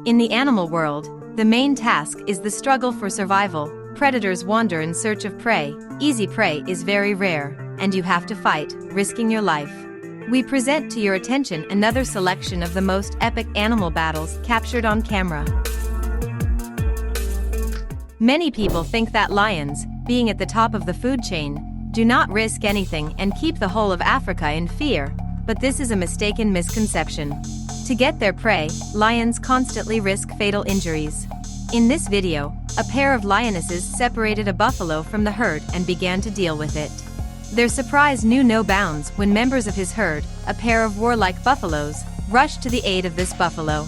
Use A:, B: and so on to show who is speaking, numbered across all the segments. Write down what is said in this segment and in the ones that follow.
A: In the animal world, the main task is the struggle for survival. Predators wander in search of prey. Easy prey is very rare, and you have to fight, risking your life. We present to your attention another selection of the most epic animal battles captured on camera. Many people think that lions, being at the top of the food chain, do not risk anything and keep the whole of Africa in fear, but this is a mistaken misconception. To get their prey, lions constantly risk fatal injuries. In this video, a pair of lionesses separated a buffalo from the herd and began to deal with it. Their surprise knew no bounds when members of his herd, a pair of warlike buffaloes, rushed to the aid of this buffalo.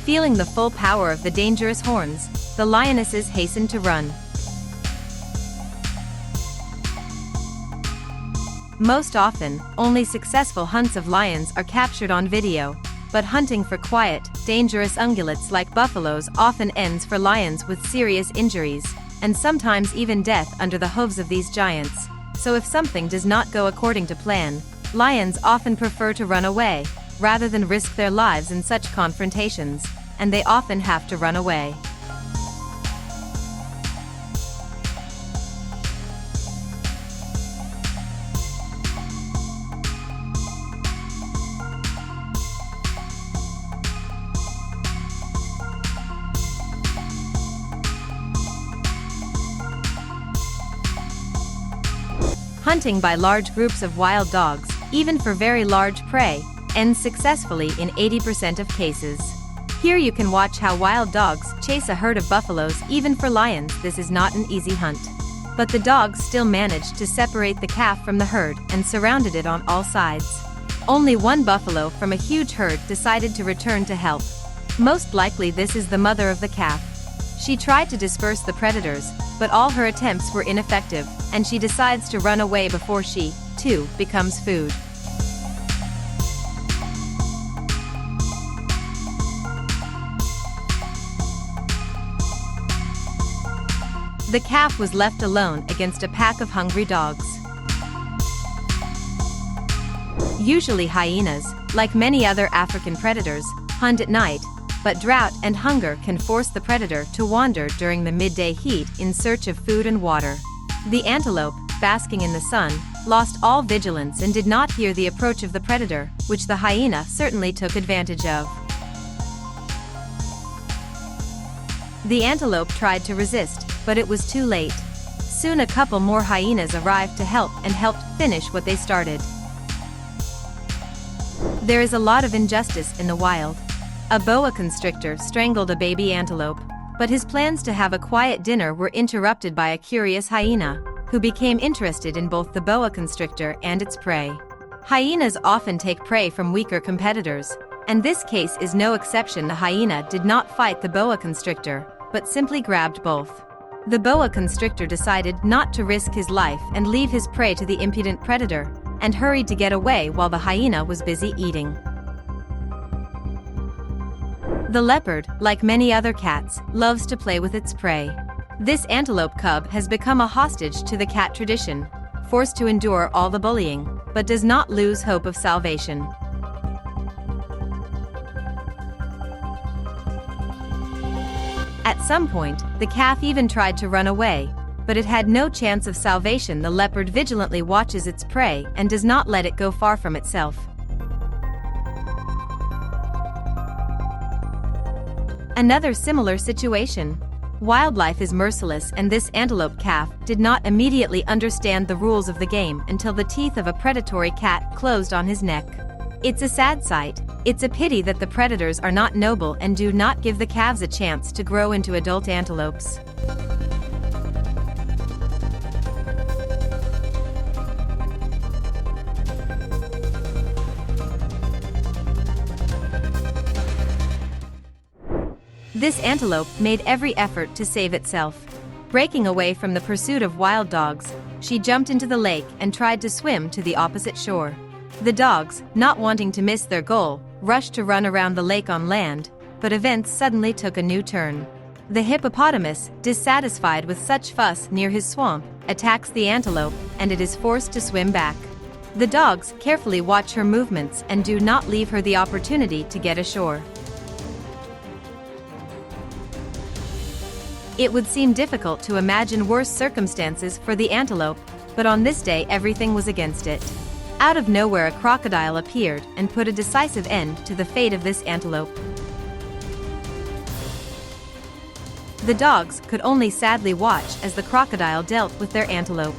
A: Feeling the full power of the dangerous horns, the lionesses hastened to run. Most often, only successful hunts of lions are captured on video, but hunting for quiet, dangerous ungulates like buffaloes often ends for lions with serious injuries, and sometimes even death under the hooves of these giants. So if something does not go according to plan, lions often prefer to run away, rather than risk their lives in such confrontations, and they often have to run away. Hunting by large groups of wild dogs, even for very large prey, ends successfully in 80% of cases. Here you can watch how wild dogs chase a herd of buffaloes. Even for lions, this is not an easy hunt. But the dogs still managed to separate the calf from the herd and surrounded it on all sides. Only one buffalo from a huge herd decided to return to help. Most likely this is the mother of the calf. She tried to disperse the predators, but all her attempts were ineffective, and she decides to run away before she, too, becomes food. The calf was left alone against a pack of hungry dogs. Usually hyenas, like many other African predators, hunt at night, but drought and hunger can force the predator to wander during the midday heat in search of food and water. The antelope, basking in the sun, lost all vigilance and did not hear the approach of the predator, which the hyena certainly took advantage of. The antelope tried to resist, but it was too late. Soon a couple more hyenas arrived to help and helped finish what they started. There is a lot of injustice in the wild. A boa constrictor strangled a baby antelope, but his plans to have a quiet dinner were interrupted by a curious hyena, who became interested in both the boa constrictor and its prey. Hyenas often take prey from weaker competitors, and this case is no exception. The hyena did not fight the boa constrictor, but simply grabbed both. The boa constrictor decided not to risk his life and leave his prey to the impudent predator, and hurried to get away while the hyena was busy eating. The leopard, like many other cats, loves to play with its prey. This antelope cub has become a hostage to the cat tradition, forced to endure all the bullying, but does not lose hope of salvation. At some point, the calf even tried to run away, but it had no chance of salvation. The leopard vigilantly watches its prey and does not let it go far from itself. Another similar situation. Wildlife is merciless, and this antelope calf did not immediately understand the rules of the game until the teeth of a predatory cat closed on his neck. It's a sad sight. It's a pity that the predators are not noble and do not give the calves a chance to grow into adult antelopes. This antelope made every effort to save itself. Breaking away from the pursuit of wild dogs, she jumped into the lake and tried to swim to the opposite shore. The dogs, not wanting to miss their goal, rushed to run around the lake on land, but events suddenly took a new turn. The hippopotamus, dissatisfied with such fuss near his swamp, attacks the antelope, and it is forced to swim back. The dogs carefully watch her movements and do not leave her the opportunity to get ashore. It would seem difficult to imagine worse circumstances for the antelope, but on this day everything was against it. Out of nowhere a crocodile appeared and put a decisive end to the fate of this antelope. The dogs could only sadly watch as the crocodile dealt with their antelope.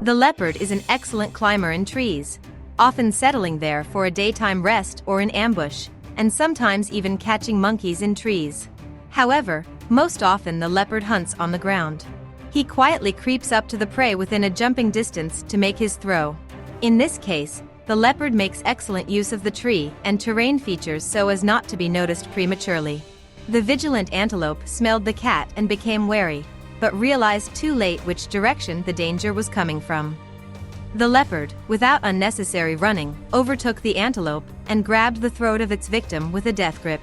A: The leopard is an excellent climber in trees, often settling there for a daytime rest or in ambush, and sometimes even catching monkeys in trees. However, most often the leopard hunts on the ground. He quietly creeps up to the prey within a jumping distance to make his throw. In this case, the leopard makes excellent use of the tree and terrain features so as not to be noticed prematurely. The vigilant antelope smelled the cat and became wary, but realized too late which direction the danger was coming from. The leopard, without unnecessary running, overtook the antelope and grabbed the throat of its victim with a death grip.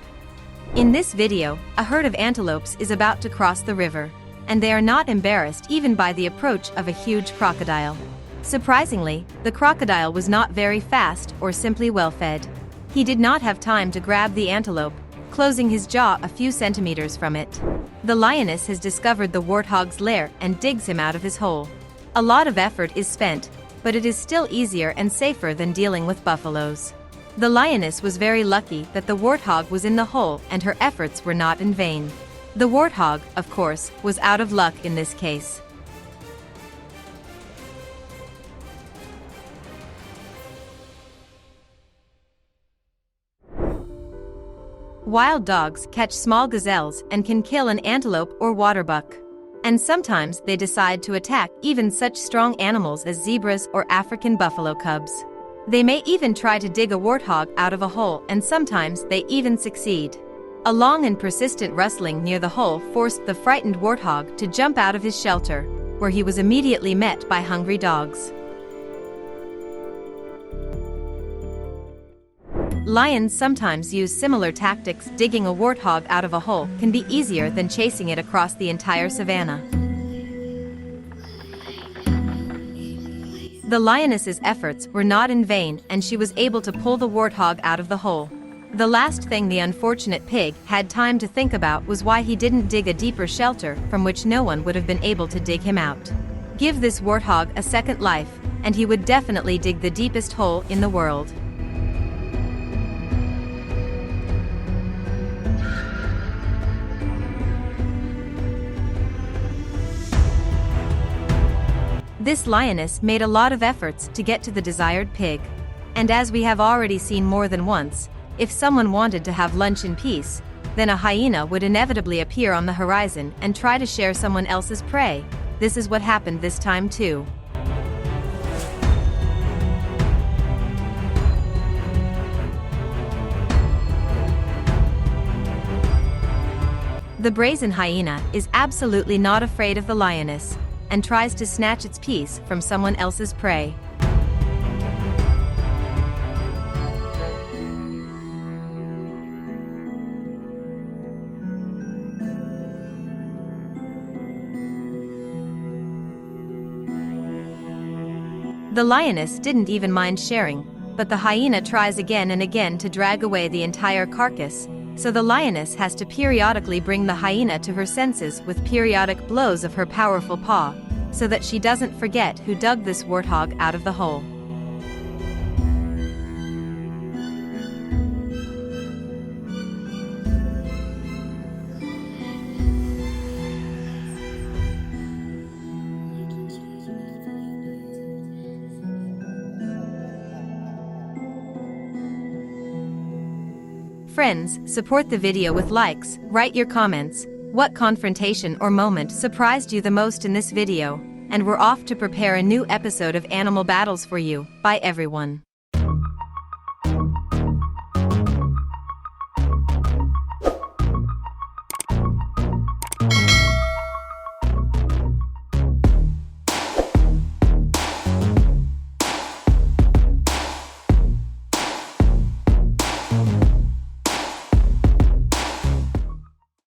A: In this video, a herd of antelopes is about to cross the river, and they are not embarrassed even by the approach of a huge crocodile. Surprisingly, the crocodile was not very fast or simply well-fed. He did not have time to grab the antelope, closing his jaw a few centimeters from it. The lioness has discovered the warthog's lair and digs him out of his hole. A lot of effort is spent, but it is still easier and safer than dealing with buffaloes. The lioness was very lucky that the warthog was in the hole and her efforts were not in vain. The warthog, of course, was out of luck in this case. Wild dogs catch small gazelles and can kill an antelope or waterbuck. And sometimes they decide to attack even such strong animals as zebras or African buffalo cubs. They may even try to dig a warthog out of a hole, and sometimes they even succeed. A long and persistent rustling near the hole forced the frightened warthog to jump out of his shelter, where he was immediately met by hungry dogs. Lions sometimes use similar tactics. Digging a warthog out of a hole can be easier than chasing it across the entire savanna. The lioness's efforts were not in vain, and she was able to pull the warthog out of the hole. The last thing the unfortunate pig had time to think about was why he didn't dig a deeper shelter from which no one would have been able to dig him out. Give this warthog a second life, and he would definitely dig the deepest hole in the world. This lioness made a lot of efforts to get to the desired pig. And as we have already seen more than once, if someone wanted to have lunch in peace, then a hyena would inevitably appear on the horizon and try to share someone else's prey. This is what happened this time too. The brazen hyena is absolutely not afraid of the lioness, and tries to snatch its piece from someone else's prey. The lioness didn't even mind sharing, but the hyena tries again and again to drag away the entire carcass, so the lioness has to periodically bring the hyena to her senses with periodic blows of her powerful paw, so that she doesn't forget who dug this warthog out of the hole. Friends, support the video with likes, write your comments. What confrontation or moment surprised you the most in this video? And we're off to prepare a new episode of Animal Battles for you. Bye everyone.